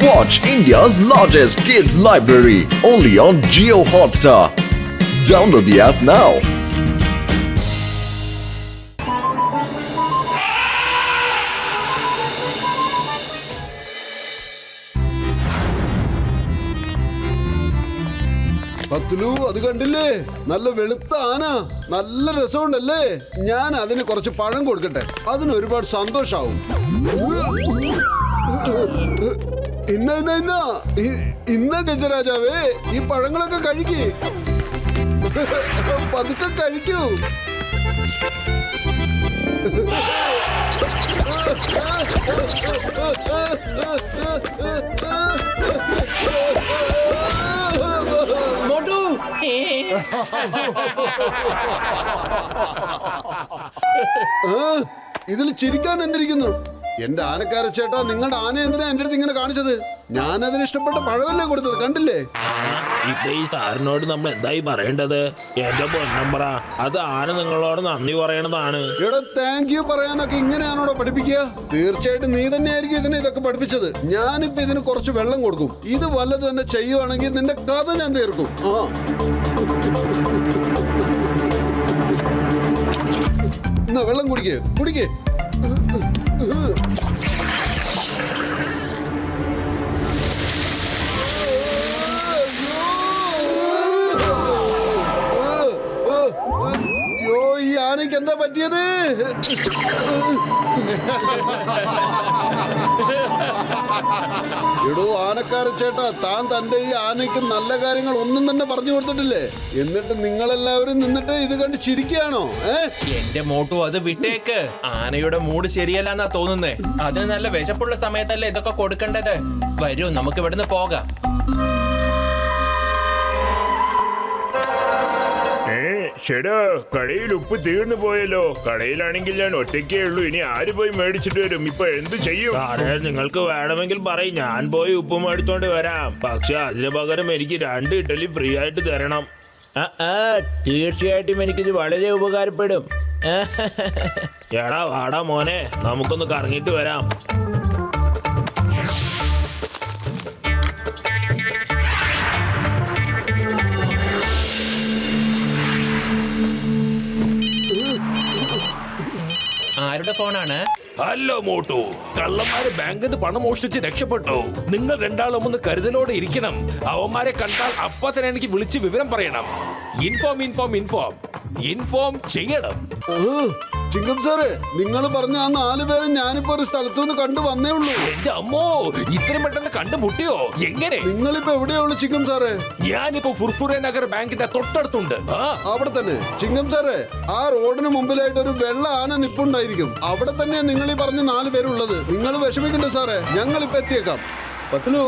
Watch India's largest kids library only on Jio Hotstar. Download the app now. പത്തുലു അത് കണ്ടില്ലേ? നല്ല വെളുത്ത ആന, നല്ല രസമുണ്ടല്ലേ? ഞാൻ അതിന് കുറച്ച് പഴം കൊടുക്കട്ടെ, അതിന് ഒരുപാട് സന്തോഷാവും. ഇന്ന ഗജരാജാവേ, ഈ പഴങ്ങളൊക്കെ കഴിക്കേ, പതുക്കെ കഴിക്കൂ. ഇതിൽ ചിരിക്കാൻ എന്തിരിക്കുന്നു? എന്റെ ആനക്കാര ചേട്ടാ, നിങ്ങളുടെ ആന എന്തിനാ എന്റെ അടുത്ത് ഇങ്ങനെ കാണിച്ചത്? ഞാൻ അതിന് ഇഷ്ടപ്പെട്ട പഴമല്ലേ കൊടുത്തത്, കണ്ടില്ലേ? ഇപ്പൊ ഈ സാറിനോട് നമ്മൾ എന്തായി പറയേണ്ടത്? എന്റെ പൊന്നമ്പറ, അത് ആന നിങ്ങളോട് നന്ദി പറയണതാണ്. എടാ, താങ്ക് യു പറയാനൊക്കെ ഇങ്ങനെയാണോടോ പഠിപ്പിക്കുക? തീർച്ചയായിട്ടും നീ തന്നെയായിരിക്കും ഇതിനെ ഇതൊക്കെ പഠിപ്പിച്ചത്. ഞാനിപ്പോ ഇതിന് കുറച്ച് വെള്ളം കൊടുക്കും. ഇത് വല്ലത് തന്നെ ചെയ്യുവാണെങ്കിൽ നിന്റെ കഥ ഞാൻ തീർക്കും. എന്നാ വെള്ളം കുടിക്കേ, കുടിക്കേ. ഈ ആനയ്ക്ക് എന്താ പറ്റിയത്? എടോ ആനക്കാര ചേട്ടാ, താൻ തന്റെ ഈ ആനയ്ക്ക് നല്ല കാര്യങ്ങൾ ഒന്നും തന്നെ പറഞ്ഞു കൊടുത്തിട്ടില്ലേ? എന്നിട്ട് നിങ്ങളെല്ലാവരും നിന്നിട്ട് ഇത് കണ്ട് ചിരിക്കുകയാണോ? എന്റെ മോട്ടു, അത് വിട്ടേക്ക്. ആനയുടെ മൂഡ് ശരിയല്ലെന്നാ തോന്നുന്നേ. അതിന് നല്ല വിശപ്പുള്ള സമയത്തല്ലേ ഇതൊക്കെ കൊടുക്കേണ്ടത്. വരൂ, നമുക്ക് ഇവിടുന്ന് പോകാം. ചേട്ടാ, കടയിൽ ഉപ്പ് തീർന്നു പോയല്ലോ. കടയിലാണെങ്കിൽ ഞാൻ ഒറ്റയ്ക്കേ ഉള്ളൂ. ഇനി ആര് പോയി മേടിച്ചിട്ട് വരും? ഇപ്പൊ എന്ത് ചെയ്യും? നിങ്ങൾക്ക് വേണമെങ്കിൽ പറയും, ഞാൻ പോയി ഉപ്പ് മേടിച്ചോണ്ട് വരാം. പക്ഷെ അതിന് പകരം എനിക്ക് 2 ഇഡ്ഡലി ഫ്രീ ആയിട്ട് തരണം. തീർച്ചയായിട്ടും എനിക്കിത് വളരെ ഉപകാരപ്പെടും. എടാ വാടാ മോനെ, നമുക്കൊന്ന് കറങ്ങിട്ട് വരാം. ആരുടെ ഫോണാണ്? ഹലോ മോട്ടു, കള്ളന്മാര് ബാങ്കിൽ നിന്ന് പണം മോഷ്ടിച്ച് രക്ഷപ്പെട്ടു. നിങ്ങൾ രണ്ടാളും ഒന്ന് കരുതലോടെ ഇരിക്കണം. അവന്മാരെ കണ്ടാൽ അപ്പൊ തന്നെ എനിക്ക് വിളിച്ച് വിവരം പറയണം. ഇൻഫോം ചെയ്യണം. ചിങ്കം സാറേ, നിങ്ങൾ പറഞ്ഞ ആ 4 പേരും ഞാനിപ്പോ ഒരു സ്ഥലത്തു നിന്ന് കണ്ടു വന്നേ ഉള്ളൂ. എന്റെ അമ്മോ, ഇത്രയും പെട്ടെന്ന് കണ്ടുമുട്ടിയോ? എങ്ങനെ? നിങ്ങളിപ്പോ എവിടെയാ ഉള്ളു ചിങ്കം സാറേ? ഞാനിപ്പോ ഫുർഫുറെ നഗർ ബാങ്കിന്റെ തൊട്ടടുത്തുണ്ട്. അവിടെ തന്നെ. ചിങ്കം സാറേ, ആ റോഡിന് മുമ്പിലായിട്ട് ഒരു വെള്ള ആന നിപ്പുണ്ടായിരിക്കും. അവിടെ തന്നെ നിങ്ങൾ ഈ പറഞ്ഞ 4 പേരുള്ളത്. നിങ്ങൾ വിഷമിക്കണ്ട സാറേ, ഞങ്ങൾ ഇപ്പൊ എത്തിയേക്കാം. പത്ലു,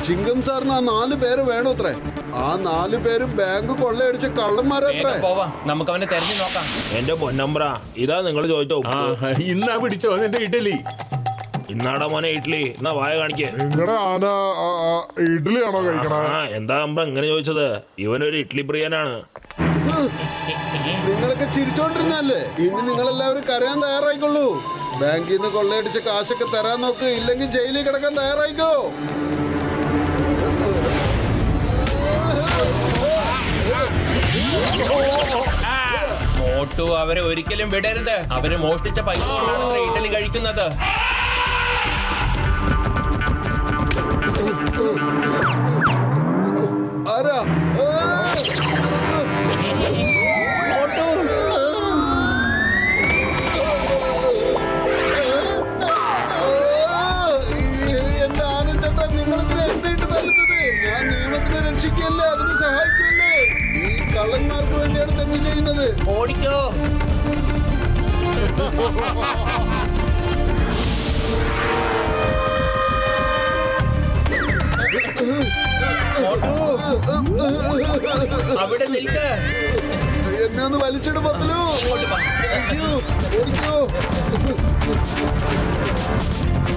ചിങ്കം സാറിന് ആ 4 പേര് വേണോ അത്രേ? ആ 4 പേരും ബാങ്ക് കൊള്ളയടിച്ച കള്ളന്മാരത്രേ. നമുക്ക് അവനെ തെരഞ്ഞു നോക്കാം. എന്റെ പൊന്നമ്പ്ര, ഇതാ നിങ്ങൾ ചോദിച്ചോ. ഇന്നാ പിടിച്ചോ എന്റെ ഇഡലി. ഇന്നാടാ മോനെ ഇഡ്ഡലി. എന്നാ വായ കാണിക്കേ. നിങ്ങളുടെ ആന ഇഡ്ഡലിയാണോ കഴിക്കണേ? എന്താ അമ്പ ഇങ്ങനെ ചോദിച്ചത്? ഇവനൊരു ഇഡ്ഡലി പ്രിയനാണ്. നിങ്ങളൊക്കെ ചിരിച്ചോണ്ടിരുന്നല്ലേ? ഇനി നിങ്ങളെല്ലാവരും കരയാൻ തയ്യാറായിക്കൊള്ളൂ. ബാങ്കിൽ നിന്ന് കൊള്ളയടിച്ച കാശൊക്കെ തരാൻ നോക്ക്, ഇല്ലെങ്കിൽ ജയിലിൽ കിടക്കാൻ തയ്യാറായിക്കോ. മോട്ടു, അവരെ ഒരിക്കലും വിടരുത്. അവര് മോഷ്ടിച്ച പൈസ കൊണ്ടാണ് ഇഡലി കഴിക്കുന്നത്. ആരാ? എന്റെ ആനച്ചേട്ടാ, നിങ്ങളെന്തിനാ എന്നെ ഇട്ട് തല്ലുന്നത്? ഞാൻ നിയമത്തിനെ രക്ഷിക്കല്ലേ, അതിന് സഹായിക്കല്ലേ? ഈ കള്ളന്മാർക്ക് വേണ്ടിയാണ് തെറ്റ് ചെയ്യുന്നത്. ഓടിക്കോ. അവിടെ നിൽക്ക്. എന്നെ ഒന്ന് വലിച്ചിട്ട് പത്തലു. ഓടിക്കോ.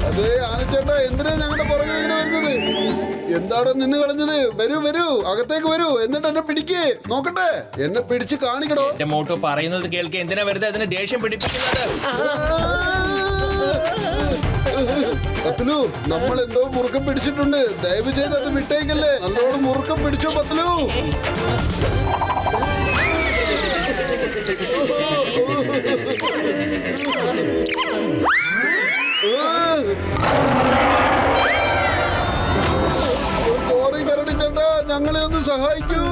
അതെ ആനച്ചേട്ടാ, എന്തിനാ ഞങ്ങളുടെ പുറകെ ഇങ്ങനെ വരുന്നത്? എന്താടോ നിന്ന് കളഞ്ഞത്? വരൂ വരൂ, അകത്തേക്ക് വരൂ. എന്നിട്ട് എന്നെ പിടിക്കേ, നോക്കട്ടെ. എന്നെ പിടിച്ച് കാണിക്കടോ. എന്റെ മോട്ടു പറയുന്നത് കേൾക്കെ. എന്തിനാ വെറുതെ അതിനെ ദേഷ്യം പിടിപ്പിക്കുന്നത്? പത്ലു നമ്മൾ എന്തോ മുറുക്കം പിടിച്ചിട്ടുണ്ട്. ദയവ് ചെയ്ത് അത് വിട്ടേക്കല്ലേ. നല്ലോണം മുറുക്കം പിടിച്ചോ പത്ലു. സോറി കരടി ചേട്ടാ, ഞങ്ങളെ ഒന്ന് സഹായിക്കൂ.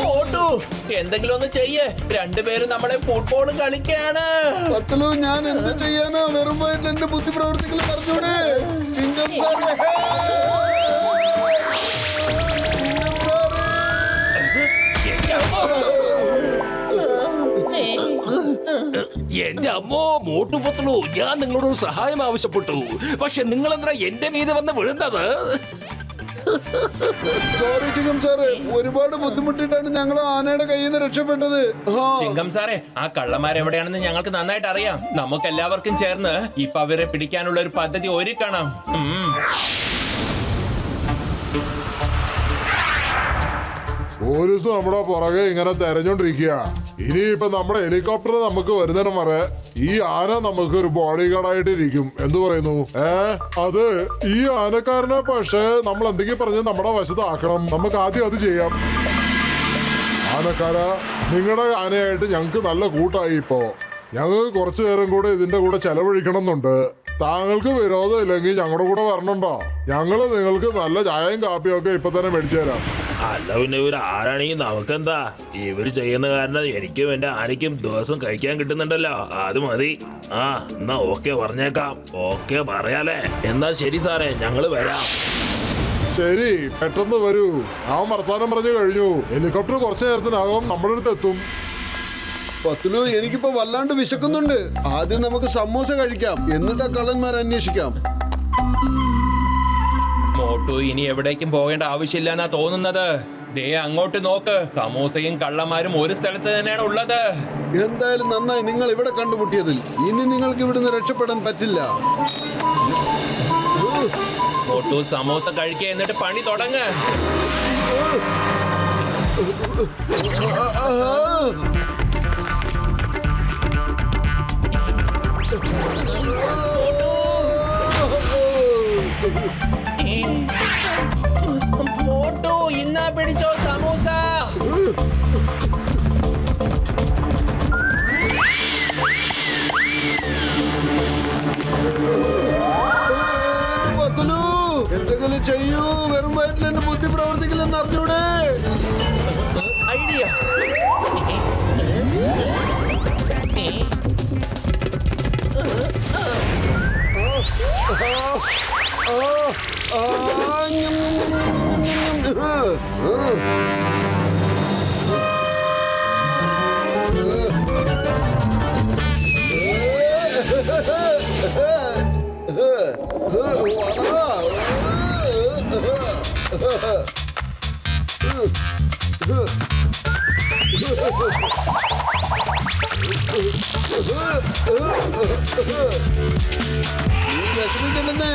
മോട്ടു എന്തെങ്കിലും ഒന്ന് ചെയ്യേ. രണ്ടുപേരും നമ്മളെ ഫുട്ബോൾ കളിക്കാണ്. പത്ലു ഞാൻ എന്ത് ചെയ്യാനാ? വെറും പോയിട്ട് എന്റെ ബുദ്ധി പ്രവർത്തിക്കൽ പറഞ്ഞൂടെ. ചിങ്കം സാറേ, എന്റെ അമ്മോ മോട്ടു പത്ലു, ഞാൻ നിങ്ങളോട് ഒരു സഹായം ആവശ്യപ്പെട്ടു. പക്ഷെ നിങ്ങൾ എന്താ എന്റെ മീതെ വന്ന് വീഴുന്നത്? സോറി ചിങ്കം സാറേ, ഒരുപാട് ബുദ്ധിമുട്ടിട്ടാണ് ഞങ്ങൾ ആനയുടെ കയ്യിൽ നിന്ന് രക്ഷപ്പെട്ടത്. ചിങ്കം സാറേ, ആ കള്ളന്മാരെവിടെയാണെന്ന് ഞങ്ങൾക്ക് നന്നായിട്ട് അറിയാം. നമുക്ക് എല്ലാവർക്കും ചേർന്ന് ഇപ്പൊ അവരെ പിടിക്കാനുള്ള ഒരു പദ്ധതി ഒരുക്കണം. പോലീസ് നമ്മുടെ പുറകെ ഇങ്ങനെ തെരഞ്ഞോണ്ടിരിക്കുക. ഇനിയിപ്പൊ നമ്മുടെ ഹെലികോപ്റ്റർ നമുക്ക് വരുന്നതിനും വരെ ഈ ആന നമുക്ക് ഒരു ബോഡി ഗാർഡായിട്ട് ഇരിക്കും. എന്തു പറയുന്നു? അത് ഈ ആനക്കാരനെ പക്ഷേ നമ്മൾ എന്തെങ്കിലും പറഞ്ഞ് നമ്മുടെ വശത്താക്കണം. നമുക്ക് ആദ്യം അത് ചെയ്യാം. ആനക്കാര, നിങ്ങളുടെ ആനയായിട്ട് ഞങ്ങൾക്ക് നല്ല കൂട്ടായി. ഇപ്പോ ഞങ്ങൾക്ക് കുറച്ചു നേരം കൂടെ ഇതിന്റെ കൂടെ ചെലവഴിക്കണം എന്നുണ്ട്. താങ്കൾക്ക് വിരോധം ഇല്ലെങ്കിൽ ഞങ്ങളുടെ കൂടെ വരണുണ്ടോ? ഞങ്ങള് നിങ്ങൾക്ക് നല്ല ചായയും കാപ്പിയും ഒക്കെ ഇപ്പൊ തന്നെ മേടിച്ചു തരാം. അല്ല പിന്നെ ഇവർ ആരാണെങ്കിൽ നമുക്കെന്താ? ഇവര് ചെയ്യുന്ന കാരണം എനിക്കും എന്റെ ആനയ്ക്കും ദിവസം കഴിക്കാൻ കിട്ടുന്നുണ്ടല്ലോ, അത് മതി. ആ എന്നാ ഓക്കെ പറഞ്ഞേക്കാം. ഓക്കെ പറയാലേ. എന്നാ ശരി സാറേ, ഞങ്ങള് വരാം. ശരി, പെട്ടെന്ന് വരൂ. അവൻ വർത്താനം പറഞ്ഞു കഴിഞ്ഞു. ഹെലികോപ്റ്റർ കുറച്ചു നേരത്തിനകം നമ്മുടെ അടുത്ത് എത്തും. പത്ലു എനിക്കിപ്പോ വല്ലാണ്ട് വിശക്കുന്നുണ്ട്. ആദ്യം നമുക്ക് സമോസ കഴിക്കാം, എന്നിട്ട് കള്ളന്മാരെ അന്വേഷിക്കാം. മോട്ടു ഇനി എവിടേക്കും പോകേണ്ട ആവശ്യമില്ല എന്നാ തോന്നുന്നത്. ദേ അങ്ങോട്ട് നോക്ക്, സമൂസയും കള്ളന്മാരും ഒരു സ്ഥലത്ത് തന്നെയാണ് ഉള്ളത്. എന്തായാലും നന്നായി നിങ്ങൾ ഇവിടെ കണ്ടുമുട്ടിയതിൽ. ഇനി നിങ്ങൾക്ക് ഇവിടുന്ന് രക്ഷപ്പെടാൻ പറ്റില്ല. മോട്ടു സമൂസ കഴിക്കുക, എന്നിട്ട് പണി തുടങ്ങ്. മോട്ടു ഇന്നാ പിടിച്ചോ സമൂസ. പത്ലു എന്തെങ്കിലും ചെയ്യൂ. വെറും വയറ്റിൽ എന്റെ ബുദ്ധി പ്രവർത്തിക്കില്ലെന്ന് അറിഞ്ഞൂടെ? ഐഡിയ. വിഷമിക്കണ്ടെന്നേ.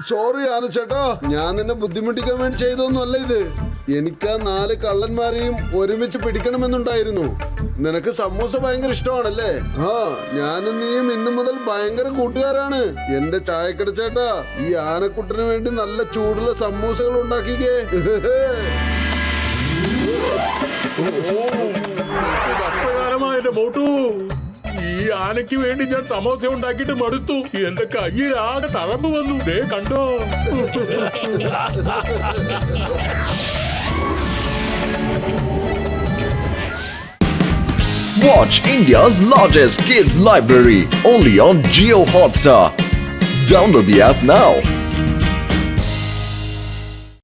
സോറി ആനച്ചേട്ടാ, ഞാൻ നിന്നെ ബുദ്ധിമുട്ടിക്കാൻ വേണ്ടി ചെയ്തൊന്നും ഇത്. എനിക്ക് 4 കള്ളന്മാരെയും ഒരുമിച്ച് പിടിക്കണമെന്നുണ്ടായിരുന്നു. നിനക്ക് സമൂസ ഭയങ്കര ഇഷ്ടമാണല്ലേ? ആ, ഞാനും നീയും ഇന്നു മുതൽ ഭയങ്കര കൂട്ടുകാരാണ്. എന്റെ ചായക്കട ചേട്ടാ, ഈ ആനക്കുട്ടന് വേണ്ടി നല്ല ചൂടുള്ള സമൂസകൾ ഉണ്ടാക്കിക്കേ. കഷ്ടകാലമായിട്ട് മോട്ടു. ഈ ആനയ്ക്ക് വേണ്ടി ഞാൻ സമോസ ഉണ്ടാക്കിയിട്ട് മടുത്തു. എന്റെ കയ്യിൽ ആകെ തഴമ്പ് വന്നു. ദേ കണ്ടോ? Watch India's largest kids library only on Geo Hotstar. Download the app now.